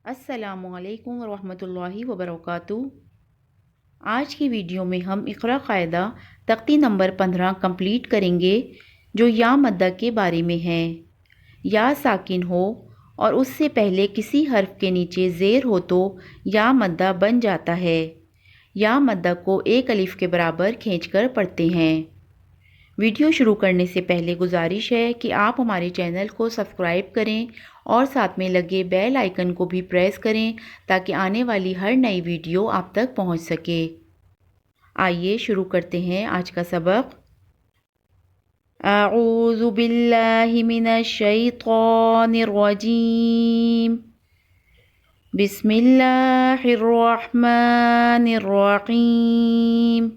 السلام علیکم ورحمۃ اللہ وبرکاتہ۔ آج کی ویڈیو میں ہم اقرا قاعدہ تختی نمبر 15 کمپلیٹ کریں گے، جو یا مدہ کے بارے میں ہے۔ یا ساکن ہو اور اس سے پہلے کسی حرف کے نیچے زیر ہو تو یا مدہ بن جاتا ہے۔ یا مدہ کو ایک الف کے برابر کھینچ کر پڑھتے ہیں۔ ویڈیو شروع کرنے سے پہلے گزارش ہے کہ آپ ہمارے چینل کو سبسکرائب کریں اور ساتھ میں لگے بیل آئیکن کو بھی پریس کریں تاکہ آنے والی ہر نئی ویڈیو آپ تک پہنچ سکے۔ آئیے شروع کرتے ہیں آج کا سبق۔ اعوذ باللہ من الشیطان الرجیم، بسم اللہ الرحمن الرحیم۔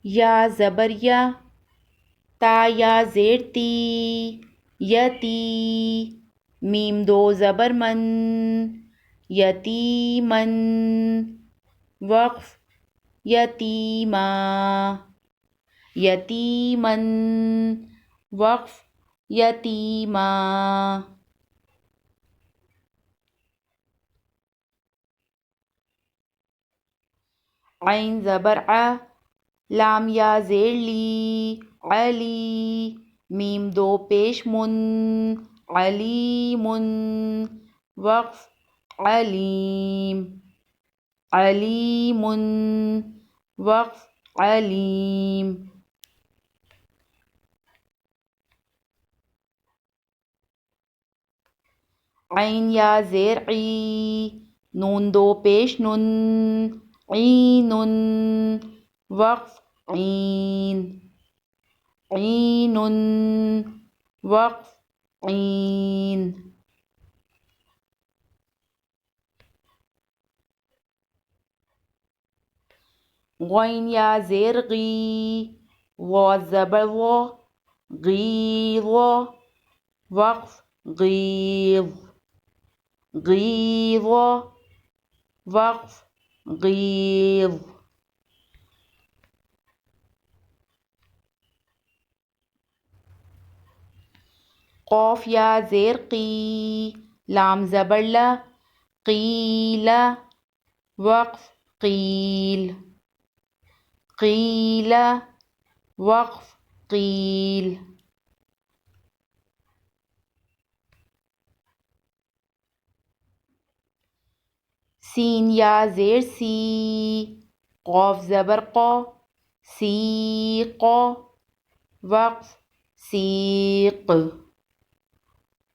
یا زبر یا، تا یا زیر تی، یتی، میم دو زبر من، یتیمن، وقف یتیما، یتیمن، وقف یتیما۔ عین زبر ع، لام یا زیر لی، علی، میم دو پیش من، علیمن، وقف علیم، علیمن، وقف علیم۔ عین یا زیر عی، نون دو پیش نن، عینن، وقف عین، عینن، وقف عین۔ غین یا زیر غی، و زبر و، غیظ، وقف غیظ، غیظ، وقف غیظ۔ قاف یا زیر قی، لام زبر لا، قیل، وقف قیل، قیل، وقف قیل۔ سین یا زیر سی، قاف زبر قا، سیق، وقف سیق۔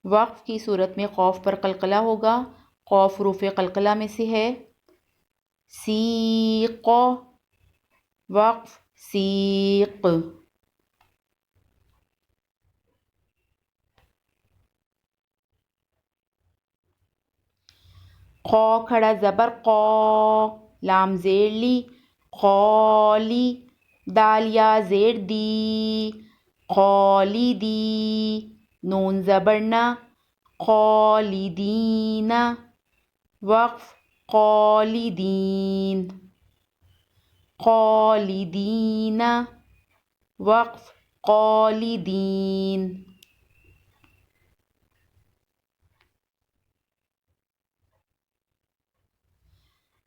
وقف کی صورت میں قاف پر قلقلہ ہوگا، قاف حروف قلقلہ میں سے ہے۔ سیق، وقف سیق۔ خا کھڑا زبر قا، لام زیر لی، خالی، دال یا زیر دی، خالدی، نون زبر نا، خالدین، وقف خالدین، خالدین، وقف خالدین۔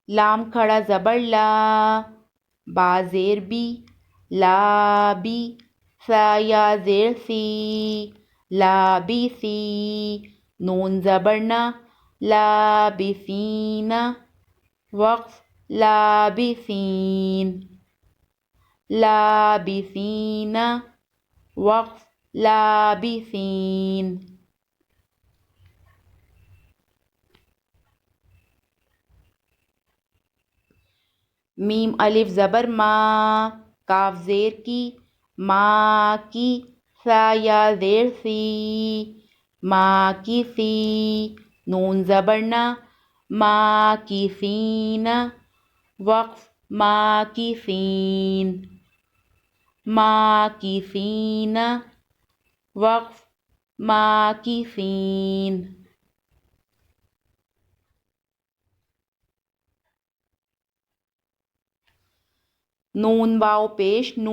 لام کھڑا زبر لا، با زیر بی، لابی، سا یا زیر سی، لابسی، نون زبر نا، لابسین، وقف لابسین، لابسین، وقف لابسین۔ میم الف زبر ما، کاف زیر کی، ما کی، سا یا زیر سی، ما کی سی، نون زبر نا، ما کی سین، وقف ما کی سین، ما کی سین، وقف ما کی سین۔ نون واو پیش نو،